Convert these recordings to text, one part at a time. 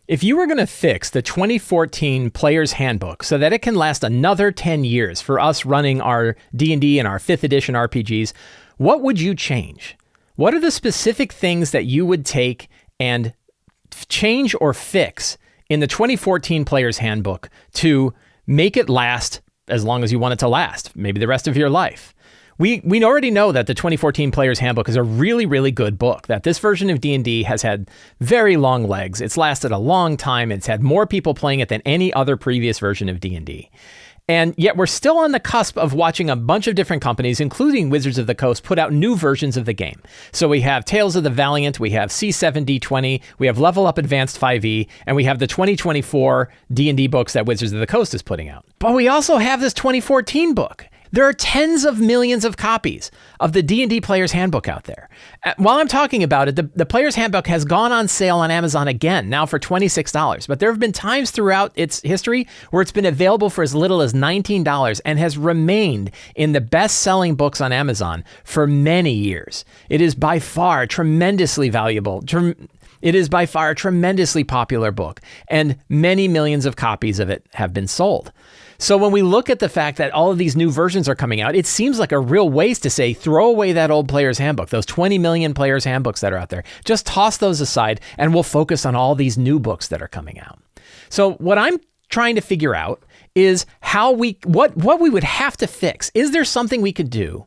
If you were going to fix the 2014 Players Handbook so that it can last another 10 years for us running our D&D and our 5th edition RPGs, what would you change? What are the specific things that you would take and change or fix in the 2014 Players Handbook to make it last as long as you want it to last, maybe the rest of your life? We already know that the 2014 Players Handbook is a really, really good book, that this version of D&D has had very long legs. It's lasted a long time. It's had more people playing it than any other previous version of D&D. And yet we're still on the cusp of watching a bunch of different companies, including Wizards of the Coast, put out new versions of the game. So we have Tales of the Valiant, we have C7D20, we have Level Up Advanced 5e, and we have the 2024 D&D books that Wizards of the Coast is putting out. But we also have this 2014 book. There are tens of millions of copies of the D&D Players Handbook out there. While I'm talking about it, the Players Handbook has gone on sale on Amazon again, now for $26. But there have been times throughout its history where it's been available for as little as $19 and has remained in the best-selling books on Amazon for many years. It is by far tremendously valuable. It is by far a tremendously popular book, and many millions of copies of it have been sold. So when we look at the fact that all of these new versions are coming out, it seems like a real waste to say, throw away that old Players Handbook, those 20 million Players Handbooks that are out there. Just toss those aside and we'll focus on all these new books that are coming out. So what I'm trying to figure out is what we would have to fix. Is there something we could do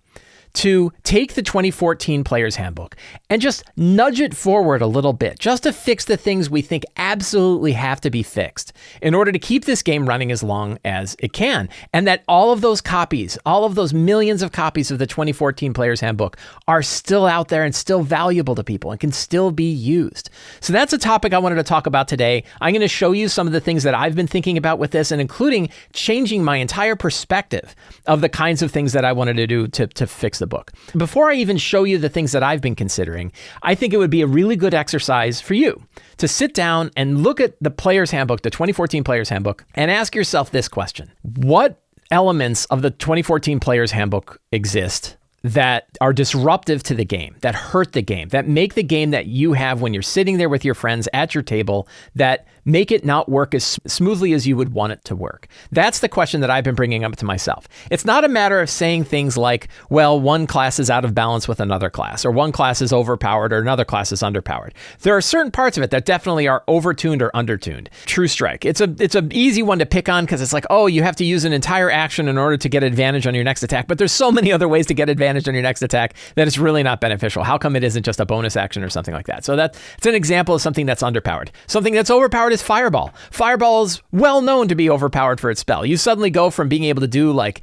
to take the 2014 Players Handbook and just nudge it forward a little bit, just to fix the things we think absolutely have to be fixed in order to keep this game running as long as it can, and that all of those copies, all of those millions of copies of the 2014 Players Handbook are still out there and still valuable to people and can still be used. So that's a topic I wanted to talk about today. I'm going to show you some of the things that I've been thinking about with this, and including changing my entire perspective of the kinds of things that I wanted to do to fix the book. Before I even show you the things that I've been considering, I think it would be a really good exercise for you to sit down and look at the Players Handbook, the 2014 Players Handbook, and ask yourself this question. What elements of the 2014 Players Handbook exist that are disruptive to the game, that hurt the game, that make the game that you have when you're sitting there with your friends at your table, that make it not work as smoothly as you would want it to work? That's the question that I've been bringing up to myself. It's not a matter of saying things like, well, one class is out of balance with another class, or one class is overpowered or another class is underpowered. There are certain parts of it that definitely are overtuned or undertuned. True Strike. It's an easy one to pick on because it's like, oh, you have to use an entire action in order to get advantage on your next attack, but there's so many other ways to get advantage on your next attack that it's really not beneficial. How come it isn't just a bonus action or something like that? So it's an example of something that's underpowered. Something that's overpowered is Fireball. Fireball is well known to be overpowered for its spell. You suddenly go from being able to do like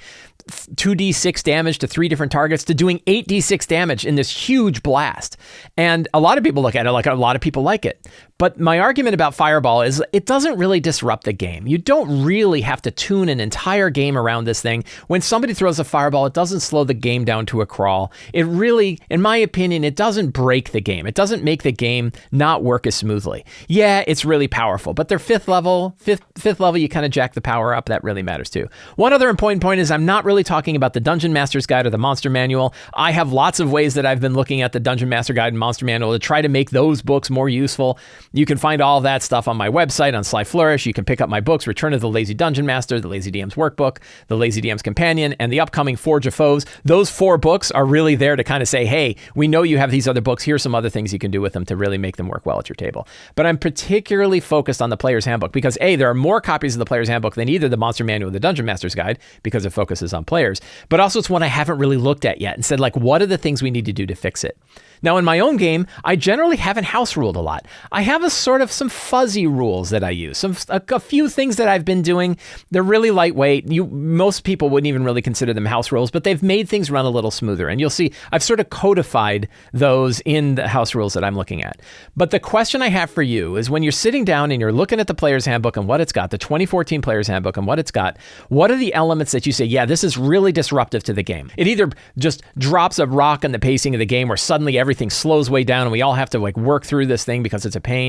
2d6 damage to 3 different targets to doing 8d6 damage in this huge blast. And a lot of people look at it like a lot of people like it. But my argument about Fireball is it doesn't really disrupt the game. You don't really have to tune an entire game around this thing. When somebody throws a Fireball, it doesn't slow the game down to a crawl. It really, in my opinion, it doesn't break the game. It doesn't make the game not work as smoothly. Yeah, it's really powerful, but they're fifth level, you kind of jack the power up. That really matters too. One other important point is I'm not really talking about the Dungeon Master's Guide or the Monster Manual. I have lots of ways that I've been looking at the Dungeon Master Guide and Monster Manual to try to make those books more useful. You can find all of that stuff on my website on Sly Flourish. You can pick up my books, Return of the Lazy Dungeon Master, The Lazy DM's Workbook, The Lazy DM's Companion, and the upcoming Forge of Foes. Those 4 books are really there to kind of say, hey, we know you have these other books. Here's some other things you can do with them to really make them work well at your table. But I'm particularly focused on the Player's Handbook because A, there are more copies of the Player's Handbook than either the Monster Manual or the Dungeon Master's Guide because it focuses on players. But also it's one I haven't really looked at yet and said, like, what are the things we need to do to fix it? Now, in my own game, I generally haven't house ruled a lot. I have some fuzzy rules that I use, a few things that I've been doing. They're really lightweight. Most people wouldn't even really consider them house rules, but they've made things run a little smoother. And you'll see I've sort of codified those in the house rules that I'm looking at. But the question I have for you is when you're sitting down and you're looking at the Player's Handbook and what it's got, the 2014 Player's Handbook and what it's got, what are the elements that you say, yeah, this is really disruptive to the game? It either just drops a rock in the pacing of the game where suddenly everything slows way down and we all have to like work through this thing because it's a pain.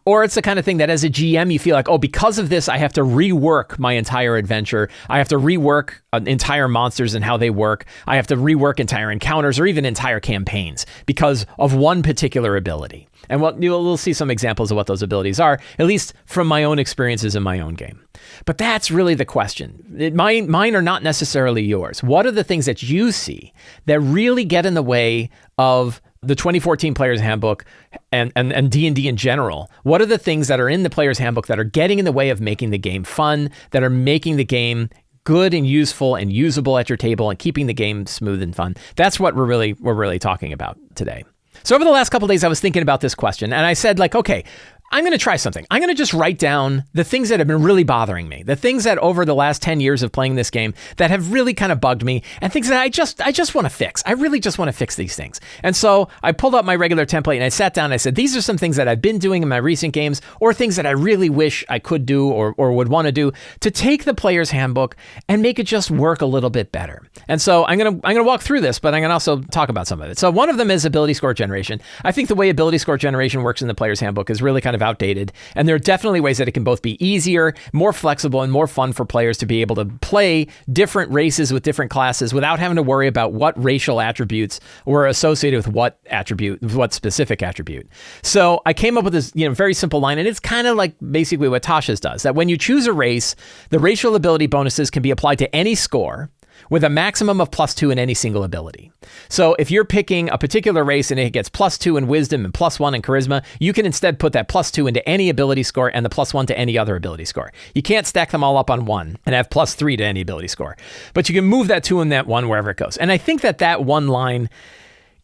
Or it's the kind of thing that as a GM, you feel like, oh, because of this, I have to rework my entire adventure. I have to rework entire monsters and how they work. I have to rework entire encounters or even entire campaigns because of one particular ability. And we'll see some examples of what those abilities are, at least from my own experiences in my own game. But that's really the question. Mine are not necessarily yours. What are the things that you see that really get in the way of the 2014 Players Handbook and D&D in general? What are the things that are in the Players Handbook that are getting in the way of making the game fun, that are making the game good and useful and usable at your table and keeping the game smooth and fun? That's what we're really talking about today. So over the last couple of days, I was thinking about this question, and I said, like, okay, I'm going to try something. I'm going to just write down the things that have been really bothering me, the things that over the last 10 years of playing this game that have really kind of bugged me, and things that I just want to fix. I really just want to fix these things. And so I pulled up my regular template and I sat down and I said, these are some things that I've been doing in my recent games, or things that I really wish I could do or would want to do to take the Player's Handbook and make it just work a little bit better. And so I'm going to walk through this, but I'm going to also talk about some of it. So one of them is ability score generation. I think the way ability score generation works in the Player's Handbook is really kind of outdated. And there are definitely ways that it can both be easier, more flexible, and more fun for players to be able to play different races with different classes without having to worry about what racial attributes were associated with what attribute, with what specific attribute. So I came up with this, very simple line, and it's kind of like basically what Tasha's does, that when you choose a race, the racial ability bonuses can be applied to any score with a maximum of +2 in any single ability. So if you're picking a particular race and it gets +2 in wisdom and +1 in charisma, you can instead put that +2 into any ability score and the +1 to any other ability score. You can't stack them all up on one and have +3 to any ability score, but you can move that 2 and that 1 wherever it goes. And I think that one line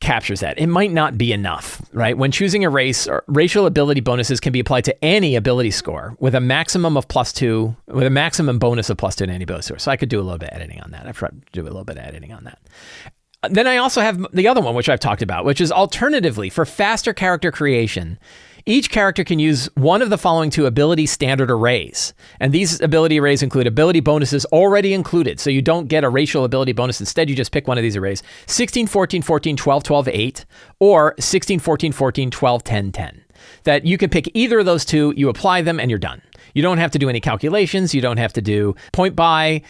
captures that. It might not be enough, right? When choosing a race, racial ability bonuses can be applied to any ability score with a maximum of +2, with a maximum bonus of +2 to any ability score. So I could do a little bit of editing on that. I've tried to do a little bit of editing on that. Then I also have the other one, which I've talked about, which is alternatively, for faster character creation, each character can use one of the following 2 ability standard arrays. And these ability arrays include ability bonuses already included. So you don't get a racial ability bonus. Instead, you just pick one of these arrays: 16, 14, 14, 12, 12, 8, or 16, 14, 14, 12, 10, 10. That you can pick either of those 2, you apply them, and you're done. You don't have to do any calculations. You don't have to do point by.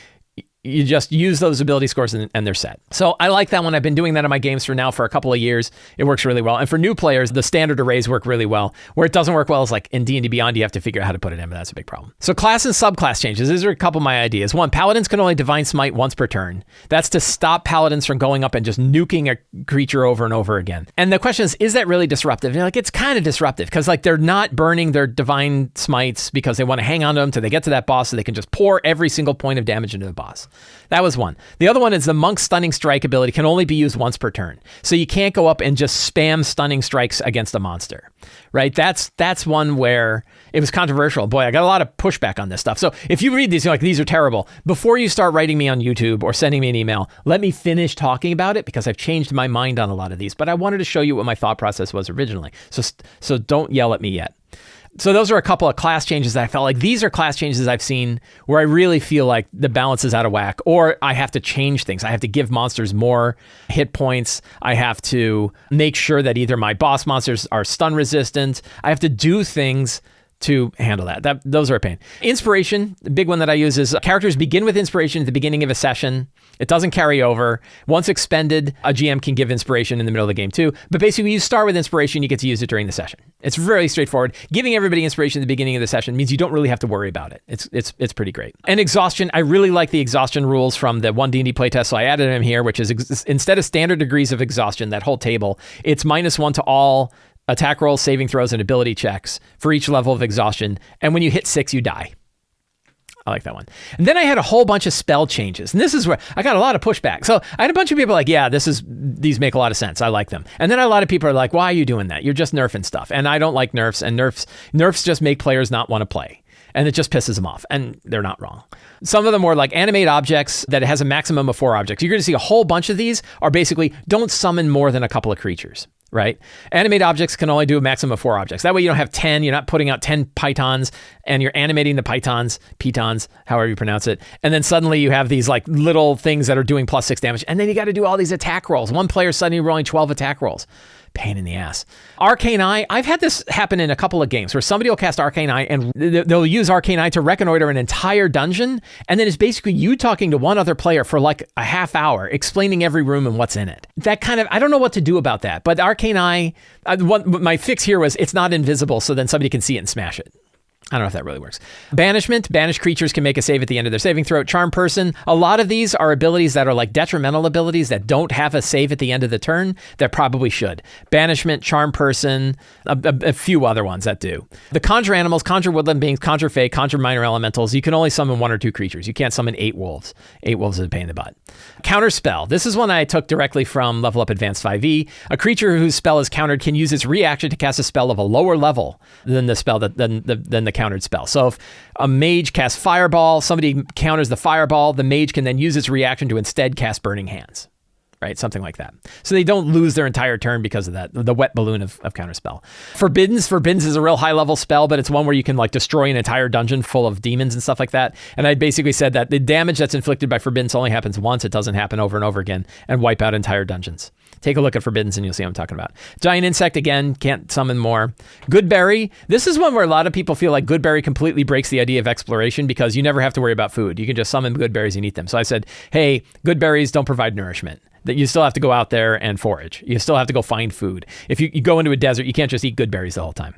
You just use those ability scores and they're set. So I like that one. I've been doing that in my games for a couple of years. It works really well. And for new players, the standard arrays work really well. Where it doesn't work well is like in D&D Beyond, you have to figure out how to put it in, but that's a big problem. So class and subclass changes. These are a couple of my ideas. 1, paladins can only divine smite once per turn. That's to stop paladins from going up and just nuking a creature over and over again. And the question is that really disruptive? And you're like, it's kind of disruptive because like they're not burning their divine smites because they want to hang on to them till they get to that boss so they can just pour every single point of damage into the boss. That was one. The other one is the Monk's Stunning Strike ability can only be used once per turn. So you can't go up and just spam stunning strikes against a monster, right? That's one where it was controversial. Boy, I got a lot of pushback on this stuff. So if you read these, you're like, these are terrible. Before you start writing me on YouTube or sending me an email, let me finish talking about it because I've changed my mind on a lot of these. But I wanted to show you what my thought process was originally. So don't yell at me yet. So those are a couple of class changes that I felt like these are class changes I've seen where I really feel like the balance is out of whack, or I have to change things. I have to give monsters more hit points. I have to make sure that either my boss monsters are stun resistant. I have to do things to handle that. Those are a pain. Inspiration, the big one that I use is characters begin with inspiration at the beginning of a session. It doesn't carry over. Once expended, a GM can give inspiration in the middle of the game too. But basically, you start with inspiration, you get to use it during the session. It's very straightforward. Giving everybody inspiration at the beginning of the session means you don't really have to worry about it. It's pretty great. And exhaustion, I really like the exhaustion rules from the 1D&D playtest, so I added them here, which is instead of standard degrees of exhaustion, that whole table, it's -1 to all attack rolls, saving throws, and ability checks for each level of exhaustion. And when you hit 6, you die. I like that one. And then I had a whole bunch of spell changes. And this is where I got a lot of pushback. So I had a bunch of people like, yeah, these make a lot of sense. I like them. And then a lot of people are like, why are you doing that? You're just nerfing stuff. And I don't like nerfs. And nerfs just make players not want to play. And it just pisses them off. And they're not wrong. Some of them were like animate objects that it has a maximum of 4 objects. You're going to see a whole bunch of these are basically don't summon more than a couple of creatures. Right? Animate objects can only do a maximum of 4 objects. That way you don't have 10, you're not putting out 10 pythons and you're animating the pitons, however you pronounce it. And then suddenly you have these like little things that are doing +6 damage. And then you got to do all these attack rolls. One player suddenly rolling 12 attack rolls. pain in the ass. Arcane Eye, I've had this happen in a couple of games where somebody will cast Arcane Eye and they'll use Arcane Eye to reconnoiter an entire dungeon, and then it's basically you talking to one other player for like a half hour, explaining every room and what's in it. That kind of, I don't know what to do about that, but Arcane Eye, my fix here was it's not invisible, so then somebody can see it and smash it. I don't know if that really works. Banishment. Banished creatures can make a save at the end of their saving throw. Charm Person. A lot of these are abilities that are like detrimental abilities that don't have a save at the end of the turn that probably should. Banishment, Charm Person, a few other ones that do. The Conjure Animals, Conjure Woodland Beings, Conjure Fae, Conjure Minor Elementals. You can only summon 1 or 2 creatures. You can't summon 8 wolves. 8 wolves is a pain in the butt. Counterspell. This is one I took directly from Level Up Advanced 5e. A creature whose spell is countered can use its reaction to cast a spell of a lower level than the spell than the countered spell. So if a mage casts Fireball, somebody counters the Fireball, the mage can then use its reaction to instead cast Burning Hands. Right? Something like that. So they don't lose their entire turn because of that, the wet balloon of Counterspell. Forbiddance is a real high level spell, but it's one where you can like destroy an entire dungeon full of demons and stuff like that. And I basically said that the damage that's inflicted by Forbiddance only happens once. It doesn't happen over and over again and wipe out entire dungeons. Take a look at Forbiddance and you'll see what I'm talking about. Giant Insect, again, can't summon more. Goodberry. This is one where a lot of people feel like Goodberry completely breaks the idea of exploration because you never have to worry about food. You can just summon Goodberries and eat them. So I said, hey, Goodberries don't provide nourishment. That you still have to go out there and forage. You still have to go find food. If you go into a desert, you can't just eat Goodberries the whole time.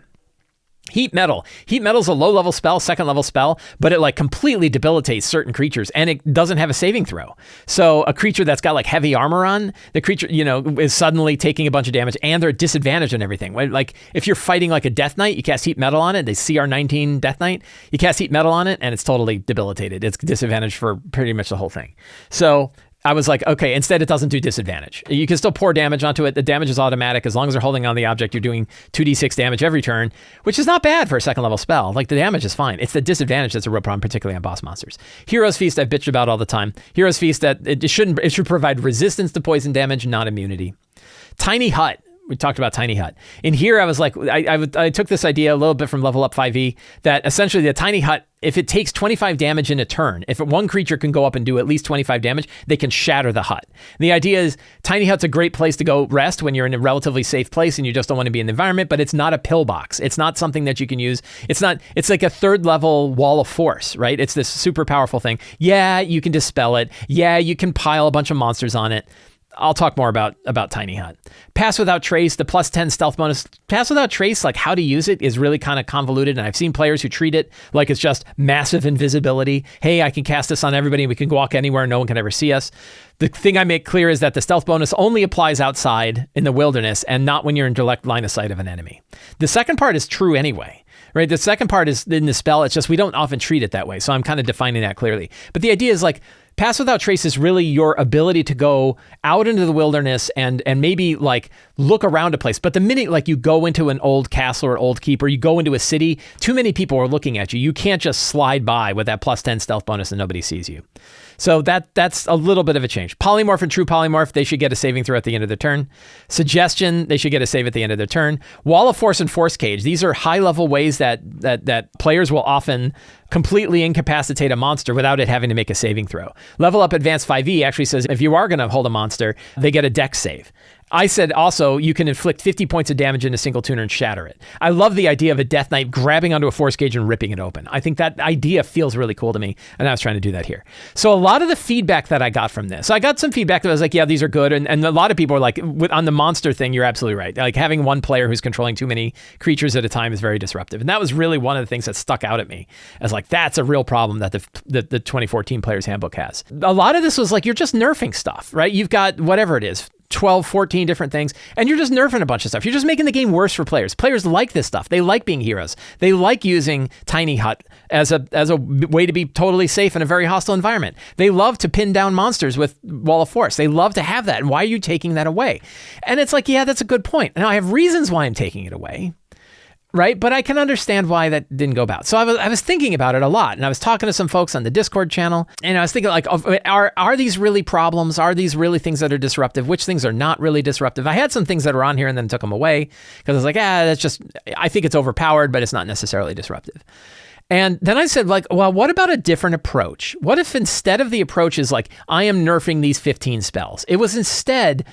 Heat Metal. Heat Metal's a low-level spell, second-level spell, but it like completely debilitates certain creatures, and it doesn't have a saving throw. So a creature that's got like heavy armor on, the creature, is suddenly taking a bunch of damage, and they're at disadvantage on everything. Like if you're fighting like a Death Knight, you cast Heat Metal on it, the CR19 Death Knight, you cast Heat Metal on it, and it's totally debilitated. It's disadvantaged for pretty much the whole thing. So I was like, okay, instead it doesn't do disadvantage. You can still pour damage onto it. The damage is automatic. As long as they're holding on the object, you're doing 2d6 damage every turn, which is not bad for a second level spell. Like the damage is fine. It's the disadvantage that's a real problem, particularly on boss monsters. Hero's Feast I've bitched about all the time. Hero's Feast, that it should provide resistance to poison damage, not immunity. Tiny Hut. We talked about Tiny Hut. In here, I was like, I took this idea a little bit from Level Up 5e, that essentially the Tiny Hut, if it takes 25 damage in a turn, if one creature can go up and do at least 25 damage, they can shatter the hut. And the idea is Tiny Hut's a great place to go rest when you're in a relatively safe place and you just don't want to be in the environment, but it's not a pillbox. It's not something that you can use. It's like a third level wall of force, right? It's this super powerful thing. Yeah, you can dispel it. Yeah, you can pile a bunch of monsters on it. I'll talk more about Tiny Hut. Pass Without Trace, the +10 stealth bonus. Pass Without Trace, like how to use it is really kind of convoluted, and I've seen players who treat it like it's just massive invisibility. Hey, I can cast this on everybody, and we can walk anywhere, no one can ever see us. The thing I make clear is that the stealth bonus only applies outside in the wilderness and not when you're in direct line of sight of an enemy. The second part is true anyway. Right? The second part is in the spell, it's just we don't often treat it that way, so I'm kind of defining that clearly. But the idea is like, Pass Without Trace is really your ability to go out into the wilderness and maybe like look around a place. But the minute like you go into an old castle or old keep, or you go into a city, too many people are looking at you. You can't just slide by with that +10 stealth bonus and nobody sees you. So that's a little bit of a change. Polymorph and True Polymorph, they should get a saving throw at the end of their turn. Suggestion, they should get a save at the end of their turn. Wall of Force and Force Cage, these are high-level ways that players will often completely incapacitate a monster without it having to make a saving throw. Level Up Advanced 5e actually says if you are going to hold a monster, they get a dex save. I said also you can inflict 50 points of damage in a single turn and shatter it. I love the idea of a Death Knight grabbing onto a Force Cage and ripping it open. I think that idea feels really cool to me, and I was trying to do that here. So a lot of the feedback that I got from this, I got some feedback that was like, yeah, these are good, and a lot of people were like, on the monster thing, you're absolutely right. Like having one player who's controlling too many creatures at a time is very disruptive, and that was really one of the things that stuck out at me as like, that's a real problem that the 2014 Players Handbook has. A lot of this was like, you're just nerfing stuff, right? You've got whatever it is, 12, 14 different things, and you're just nerfing a bunch of stuff. You're just making the game worse for players. Players like this stuff. They like being heroes. They like using Tiny Hut as a way to be totally safe in a very hostile environment. They love to pin down monsters with Wall of Force. They love to have that. And why are you taking that away? And it's like, yeah, that's a good point. Now I have reasons why I'm taking it away. Right? But I can understand why that didn't go about. So I was thinking about it a lot, and I was talking to some folks on the Discord channel, and I was thinking like, are these really problems? Are these really things that are disruptive? Which things are not really disruptive? I had some things that were on here and then took them away because I was like, that's just, I think it's overpowered, but it's not necessarily disruptive. And then I said like, well, what about a different approach? What if instead of the approach is like, I am nerfing these 15 spells, it was instead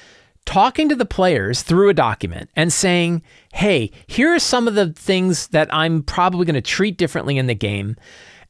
talking to the players through a document and saying, hey, here are some of the things that I'm probably going to treat differently in the game,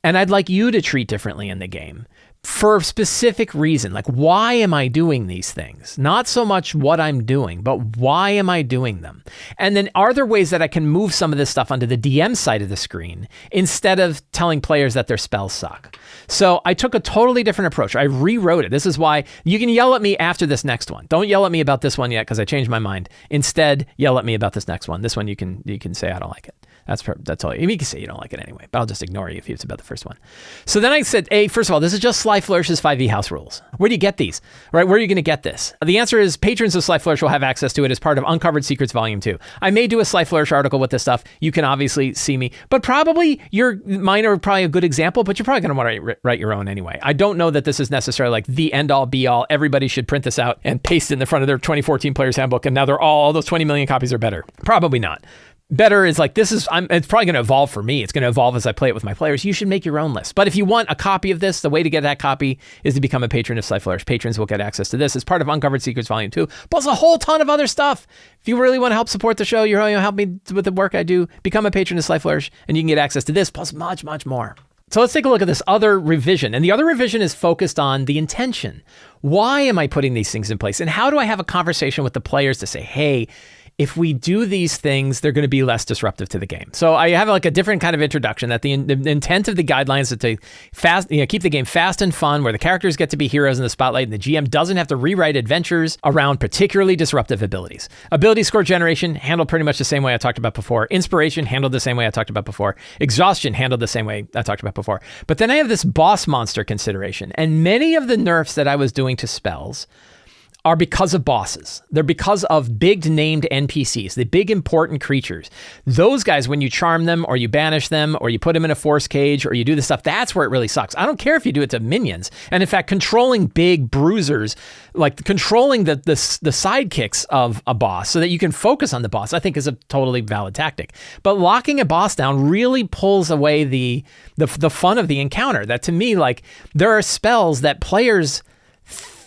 and I'd like you to treat differently in the game for a specific reason. Like, why am I doing these things? Not so much what I'm doing, but why am I doing them? And then are there ways that I can move some of this stuff onto the DM side of the screen instead of telling players that their spells suck? So I took a totally different approach. I rewrote it. This is why you can yell at me after this next one. Don't yell at me about this one yet because I changed my mind. Instead, yell at me about this next one. This one you can say I don't like it. That's all. You can say you don't like it anyway, but I'll just ignore you if it's about the first one. So then I said, hey, first of all, this is just Sly Flourish's 5e house rules. Where do you get these? Right? Where are you going to get this? The answer is patrons of Sly Flourish will have access to it as part of Uncovered Secrets Volume 2. I may do a Sly Flourish article with this stuff. You can obviously see me, but probably mine are probably a good example, but you're probably going to want to write your own anyway. I don't know that this is necessarily like the end all be all. Everybody should print this out and paste it in the front of their 2014 Players Handbook, and now all those 20 million copies are better. Probably not. Better is like, it's probably going to evolve for me. It's going to evolve as I play it with my players. You should make your own list. But if you want a copy of this, the way to get that copy is to become a patron of Sly Flourish. Patrons will get access to this as part of Uncovered Secrets Volume 2, plus a whole ton of other stuff. If you really want to help support the show, you really want to help me with the work I do, become a patron of Sly Flourish, and you can get access to this, plus much, much more. So let's take a look at this other revision. And the other revision is focused on the intention. Why am I putting these things in place? And how do I have a conversation with the players to say, hey, if we do these things, they're going to be less disruptive to the game. So I have like a different kind of introduction that the intent of the guidelines is to keep the game fast and fun, where the characters get to be heroes in the spotlight and the GM doesn't have to rewrite adventures around particularly disruptive abilities. Ability score generation handled pretty much the same way I talked about before. Inspiration handled the same way I talked about before. Exhaustion handled the same way I talked about before. But then I have this boss monster consideration, and many of the nerfs that I was doing to spells are because of bosses. They're because of big named NPCs, the big important creatures. Those guys, when you charm them or you banish them or you put them in a force cage or you do this stuff, that's where it really sucks. I don't care if you do it to minions. And in fact, controlling big bruisers, like controlling the sidekicks of a boss so that you can focus on the boss, I think is a totally valid tactic. But locking a boss down really pulls away the fun of the encounter. That to me, like, there are spells that players,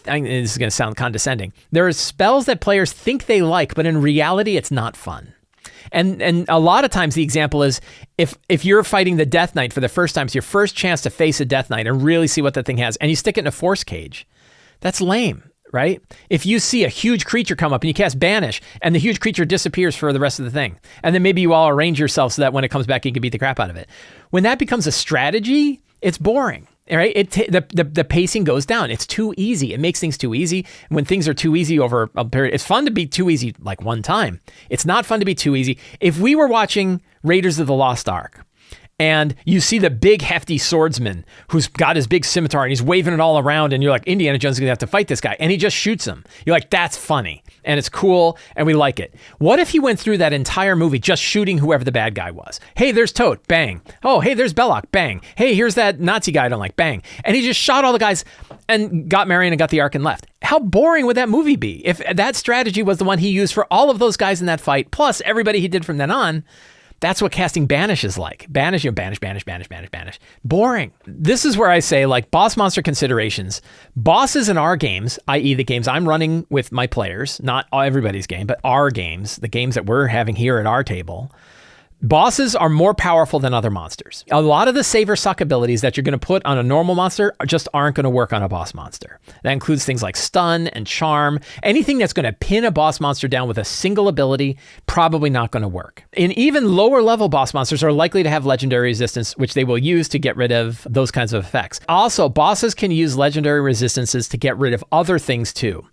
this is going to sound condescending, there are spells that players think they like, but in reality, it's not fun. And a lot of times the example is if you're fighting the Death Knight for the first time, it's your first chance to face a Death Knight and really see what that thing has, and you stick it in a force cage, that's lame, right? If you see a huge creature come up and you cast Banish and the huge creature disappears for the rest of the thing, and then maybe you all arrange yourself so that when it comes back, you can beat the crap out of it. When that becomes a strategy, it's boring. Right? The pacing goes down. It's too easy. It makes things too easy. When things are too easy over a period, it's fun to be too easy like one time. It's not fun to be too easy. If we were watching Raiders of the Lost Ark and you see the big hefty swordsman who's got his big scimitar and he's waving it all around and you're like, Indiana Jones is gonna have to fight this guy, and he just shoots him. You're like, that's funny and it's cool and we like it. What if he went through that entire movie just shooting whoever the bad guy was? Hey, there's Toad, bang. Oh, hey, there's Belloc, bang. Hey, here's that Nazi guy I don't like, bang. And he just shot all the guys and got Marion and got the Ark and left. How boring would that movie be if that strategy was the one he used for all of those guys in that fight, plus everybody he did from then on? That's what casting Banish is like. Banish, banish. Boring. This is where I say, like, boss monster considerations. Bosses in our games, i.e. the games I'm running with my players, not everybody's game, but our games, the games that we're having here at our table, bosses are more powerful than other monsters. A lot of the save or suck abilities that you're going to put on a normal monster just aren't going to work on a boss monster. That includes things like stun and charm. Anything that's going to pin a boss monster down with a single ability, probably not going to work. And even lower level boss monsters are likely to have legendary resistance, which they will use to get rid of those kinds of effects. Also, bosses can use legendary resistances to get rid of other things too.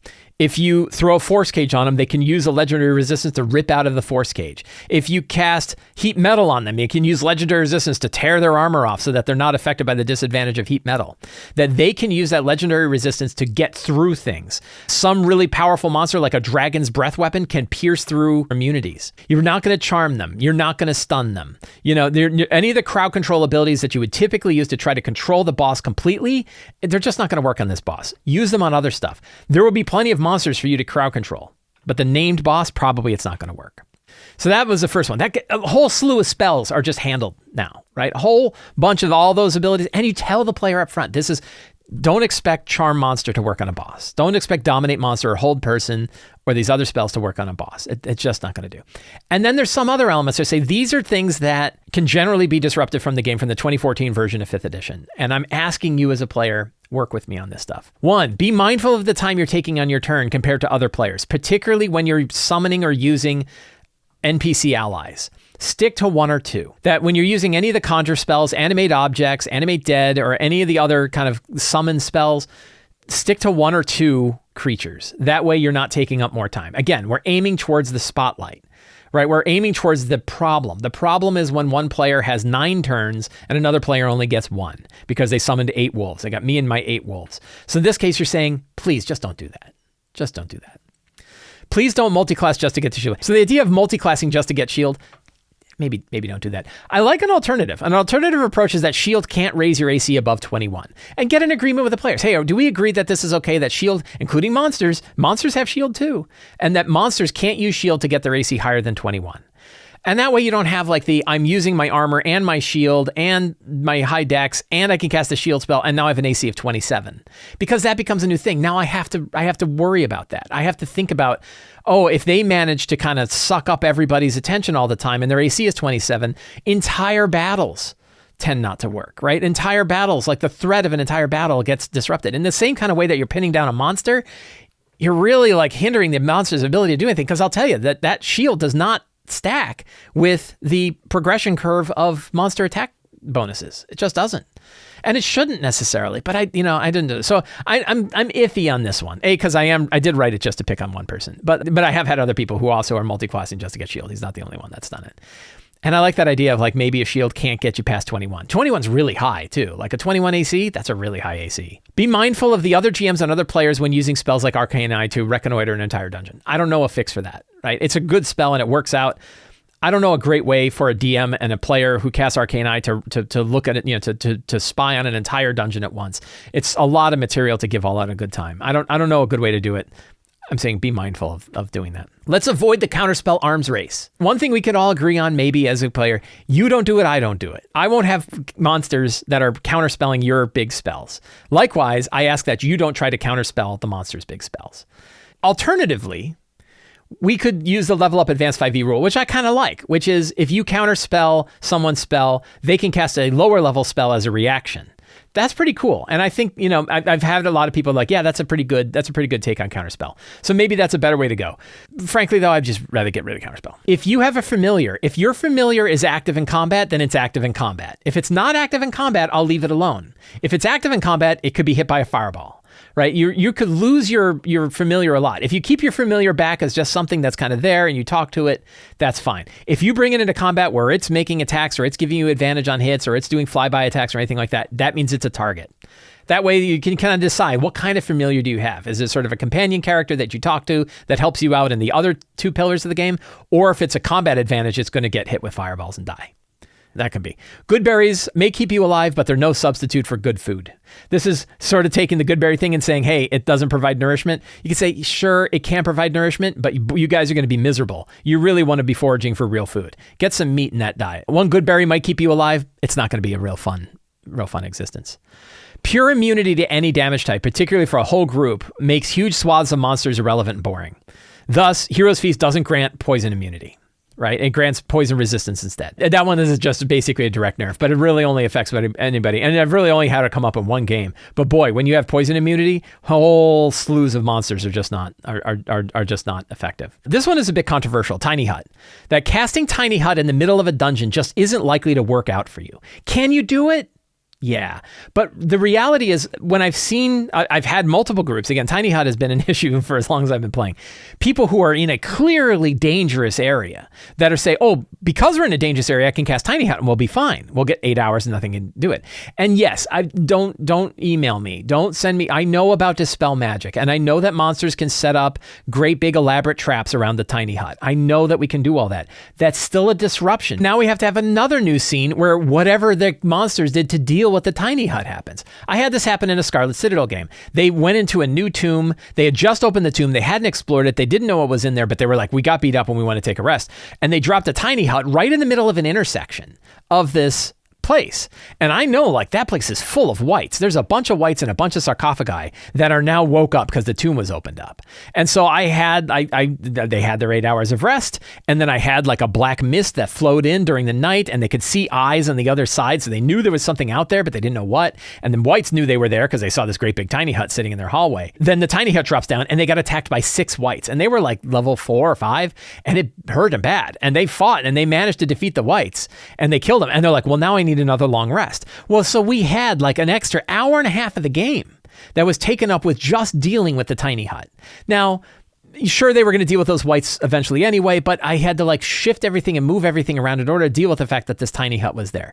If you throw a force cage on them, they can use a legendary resistance to rip out of the force cage. If you cast heat metal on them, you can use legendary resistance to tear their armor off so that they're not affected by the disadvantage of heat metal. That they can use that legendary resistance to get through things. Some really powerful monster like a dragon's breath weapon can pierce through immunities. You're not going to charm them. You're not going to stun them. You know, any of the crowd control abilities that you would typically use to try to control the boss completely, they're just not going to work on this boss. Use them on other stuff. There will be plenty of monsters for you to crowd control, but the named boss, probably it's not going to work. So that was the first one. A whole slew of spells are just handled now, right? A whole bunch of all those abilities, and you tell the player up front, don't expect charm monster to work on a boss. Don't expect dominate monster or hold person or these other spells to work on a boss. It's just not going to do. And then there's some other elements that say these are things that can generally be disrupted from the game from the 2014 version of 5th edition. And I'm asking you as a player, work with me on this stuff. 1, be mindful of the time you're taking on your turn compared to other players, particularly when you're summoning or using NPC allies. Stick to 1 or 2. That when you're using any of the conjure spells, animate objects, animate dead, or any of the other kind of summon spells, stick to 1 or 2 creatures. That way you're not taking up more time. Again, we're aiming towards the spotlight, right? We're aiming towards the problem. The problem is when one player has 9 turns and another player only gets 1 because they summoned 8 wolves. They got me and my 8 wolves. So in this case, you're saying, please just don't do that. Just don't do that. Please don't multiclass just to get to shield. So the idea of multiclassing just to get shield, maybe don't do that. I like an alternative. An alternative approach is that shield can't raise your AC above 21 and get an agreement with the players. Hey, do we agree that this is okay, that shield, including monsters have shield too, and that monsters can't use shield to get their AC higher than 21. And that way you don't have like I'm using my armor and my shield and my high dex and I can cast a shield spell and now I have an AC of 27. Because that becomes a new thing. Now I have to worry about that. I have to think about, if they manage to kind of suck up everybody's attention all the time and their AC is 27, entire battles tend not to work, right? Entire battles, like the threat of an entire battle gets disrupted. In the same kind of way that you're pinning down a monster, you're really like hindering the monster's ability to do anything. Because I'll tell you that shield does not stack with the progression curve of monster attack bonuses. It just doesn't. And it shouldn't necessarily, but I didn't do it. So I'm iffy on this one. Because I did write it just to pick on one person, but I have had other people who also are multiclassing just to get shield. He's not the only one that's done it. And I like that idea of like maybe a shield can't get you past 21. 21's really high too. Like a 21 AC, that's a really high AC. Be mindful of the other GMs and other players when using spells like Arcane to reconnoiter an entire dungeon. I don't know a fix for that, right? It's a good spell and it works out. I don't know a great way for a DM and a player who casts Arcane to look at it, to spy on an entire dungeon at once. It's a lot of material to give all out a good time. I don't know a good way to do it. I'm saying be mindful of doing that. Let's avoid the counterspell arms race. One thing we could all agree on maybe as a player, you don't do it, I don't do it. I won't have monsters that are counterspelling your big spells. Likewise, I ask that you don't try to counterspell the monster's big spells. Alternatively, we could use the level up advanced 5e rule, which I kind of like, which is if you counterspell someone's spell, they can cast a lower level spell as a reaction. That's pretty cool. And I think, I've had a lot of people like, yeah, that's a pretty good take on Counterspell. So maybe that's a better way to go. Frankly, though, I'd just rather get rid of Counterspell. If you have a familiar, if your familiar is active in combat, then it's active in combat. If it's not active in combat, I'll leave it alone. If it's active in combat, it could be hit by a fireball. Right? You could lose your familiar a lot. If you keep your familiar back as just something that's kind of there and you talk to it, that's fine. If you bring it into combat where it's making attacks or it's giving you advantage on hits or it's doing flyby attacks or anything like that, that means it's a target. That way you can kind of decide what kind of familiar do you have. Is it sort of a companion character that you talk to that helps you out in the other two pillars of the game? Or if it's a combat advantage, it's going to get hit with fireballs and die. That can be. Goodberries may keep you alive, but they're no substitute for good food. This is sort of taking the Goodberry thing and saying, hey, it doesn't provide nourishment. You can say, sure, it can provide nourishment, but you guys are going to be miserable. You really want to be foraging for real food. Get some meat in that diet. One Goodberry might keep you alive. It's not going to be a real fun existence. Pure immunity to any damage type, particularly for a whole group, makes huge swaths of monsters irrelevant and boring. Thus, Hero's Feast doesn't grant poison immunity. Right? It grants poison resistance instead. That one is just basically a direct nerf, but it really only affects anybody. And I've really only had it come up in one game. But boy, when you have poison immunity, whole slews of monsters are just not effective. This one is a bit controversial. Tiny Hut. That casting Tiny Hut in the middle of a dungeon just isn't likely to work out for you. Can you do it? Yeah. But the reality is when I've had multiple groups, again, Tiny Hut has been an issue for as long as I've been playing. People who are in a clearly dangerous area that are say, oh, because we're in a dangerous area, I can cast Tiny Hut and we'll be fine. We'll get 8 hours and nothing can do it. And yes, don't email me. Don't send me. I know about Dispel Magic and I know that monsters can set up great big elaborate traps around the Tiny Hut. I know that we can do all that. That's still a disruption. Now we have to have another new scene where whatever the monsters did to deal with the Tiny Hut happens. I had this happen in a Scarlet Citadel game. They went into a new tomb. They had just opened the tomb. They hadn't explored it. They didn't know what was in there, but they were like, we got beat up and we want to take a rest. And they dropped a Tiny Hut right in the middle of an intersection of this place. And I know like that place is full of wights. There's a bunch of wights and a bunch of sarcophagi that are now woke up because the tomb was opened up. And so they had their 8 hours of rest. And then I had like a black mist that flowed in during the night, and they could see eyes on the other side. So they knew there was something out there, but they didn't know what. And then wights knew they were there because they saw this great big tiny hut sitting in their hallway. Then the tiny hut drops down and they got attacked by 6 wights, and they were like level 4 or 5, and it hurt them bad. And they fought and they managed to defeat the wights, and they killed them. And they're like, well, now I need another long rest. Well, so we had like an extra hour and a half of the game that was taken up with just dealing with the tiny hut. Now, sure, they were going to deal with those wights eventually anyway, but I had to like shift everything and move everything around in order to deal with the fact that this tiny hut was there.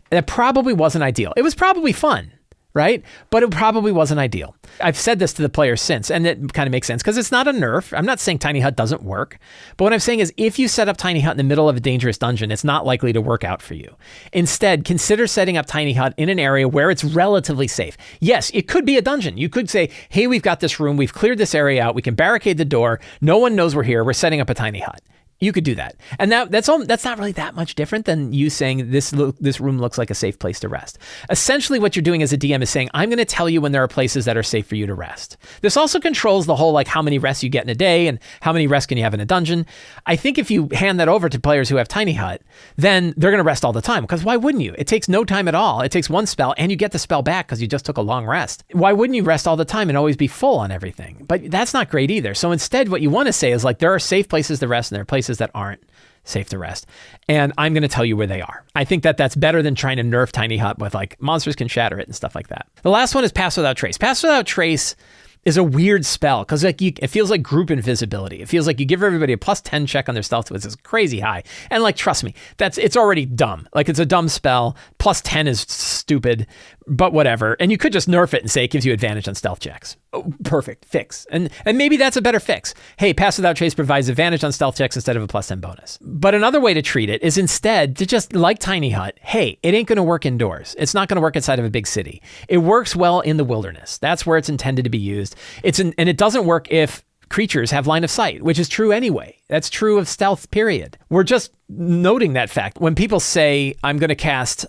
That probably wasn't ideal. It was probably fun, right? But it probably wasn't ideal. I've said this to the players since, and it kind of makes sense because it's not a nerf. I'm not saying Tiny Hut doesn't work, but what I'm saying is if you set up Tiny Hut in the middle of a dangerous dungeon, it's not likely to work out for you. Instead, consider setting up Tiny Hut in an area where it's relatively safe. Yes, it could be a dungeon. You could say, hey, we've got this room. We've cleared this area out. We can barricade the door. No one knows we're here. We're setting up a Tiny Hut. You could do that. And that's not really that much different than you saying this room looks like a safe place to rest. Essentially what you're doing as a DM is saying, I'm going to tell you when there are places that are safe for you to rest. This also controls the whole like how many rests you get in a day and how many rests can you have in a dungeon. I think if you hand that over to players who have Tiny Hut, then they're going to rest all the time, because why wouldn't you? It takes no time at all. It takes one spell and you get the spell back because you just took a long rest. Why wouldn't you rest all the time and always be full on everything? But that's not great either. So instead what you want to say is like there are safe places to rest and there are places that aren't safe to rest. And I'm going to tell you where they are. I think that that's better than trying to nerf Tiny Hut with like monsters can shatter it and stuff like that. The last one is Pass Without Trace. Pass Without Trace is a weird spell because like it feels like group invisibility. It feels like you give everybody a +10 check on their stealth, which is crazy high. And like, trust me, it's already dumb. Like it's a dumb spell. +10 is stupid, but whatever. And you could just nerf it and say it gives you advantage on stealth checks. Oh, perfect fix. And maybe that's a better fix. Hey, Pass Without Trace provides advantage on stealth checks instead of a +10 bonus. But another way to treat it is instead to just like Tiny Hut. Hey, it ain't going to work indoors. It's not going to work inside of a big city. It works well in the wilderness. That's where it's intended to be used. And it doesn't work if creatures have line of sight, which is true anyway. That's true of stealth, period. We're just noting that fact. When people say, I'm going to cast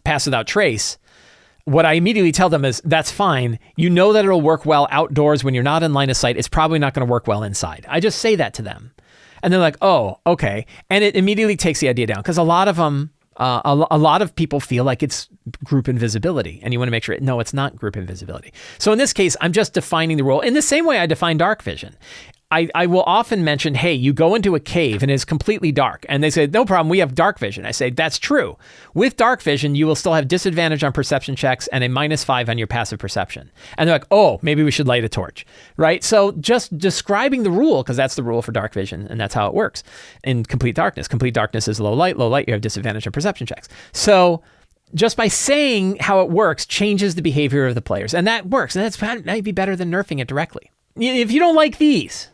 Pass Without Trace, what I immediately tell them is, that's fine. You know that it'll work well outdoors when you're not in line of sight. It's probably not going to work well inside. I just say that to them. And they're like, oh, okay. And it immediately takes the idea down, because a lot of them, a lot of people feel like it's group invisibility, and you want to make sure, no, it's not group invisibility. So in this case, I'm just defining the rule in the same way I define dark vision. I will often mention, hey, you go into a cave and it's completely dark. And they say, no problem, we have dark vision. I say, that's true. With dark vision, you will still have disadvantage on perception checks and a -5 on your passive perception. And they're like, oh, maybe we should light a torch, right? So just describing the rule, because that's the rule for dark vision, and that's how it works. In complete darkness is low light, you have disadvantage on perception checks. So just by saying how it works changes the behavior of the players. And that works. And that might be better than nerfing it directly. If you don't like these,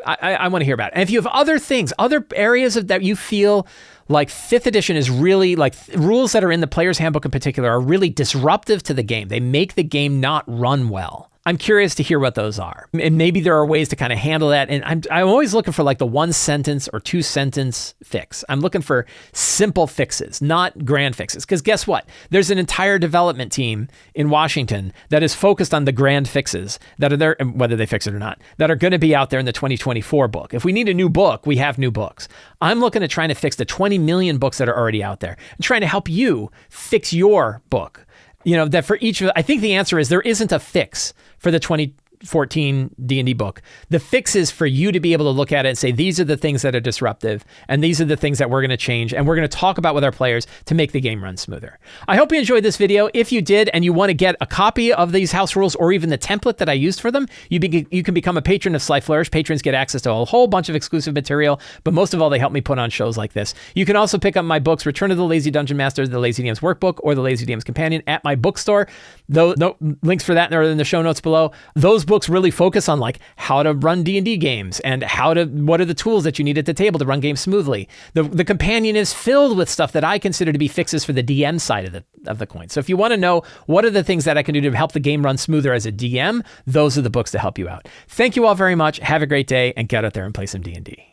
I want to hear about it. And if you have other things, other areas of that you feel like 5th edition is really, like rules that are in the Player's Handbook in particular are really disruptive to the game. They make the game not run well. I'm curious to hear what those are. And maybe there are ways to kind of handle that. And I'm always looking for like the 1-sentence or 2-sentence fix. I'm looking for simple fixes, not grand fixes. Because guess what? There's an entire development team in Washington that is focused on the grand fixes that are there, whether they fix it or not, that are going to be out there in the 2024 book. If we need a new book, we have new books. I'm looking at trying to fix the 20 million books that are already out there and trying to help you fix your book. You know, that for each of, I think the answer is there isn't a fix for the 2014 D&D book. The fix is for you to be able to look at it and say, these are the things that are disruptive, and these are the things that we're going to change, and we're going to talk about with our players to make the game run smoother. I hope you enjoyed this video. If you did, and you want to get a copy of these house rules or even the template that I used for them, you can become a patron of Sly Flourish. Patrons get access to a whole bunch of exclusive material, but most of all, they help me put on shows like this. You can also pick up my books, Return of the Lazy Dungeon Master, The Lazy DM's Workbook, or The Lazy DM's Companion at my bookstore. Links for that are in the show notes below. Those books really focus on like how to run D&D games and what are the tools that you need at the table to run games smoothly. The companion is filled with stuff that I consider to be fixes for the DM side of the coin. So if you want to know what are the things that I can do to help the game run smoother as a DM, those are the books to help you out. Thank you all very much. Have a great day, and get out there and play some D&D.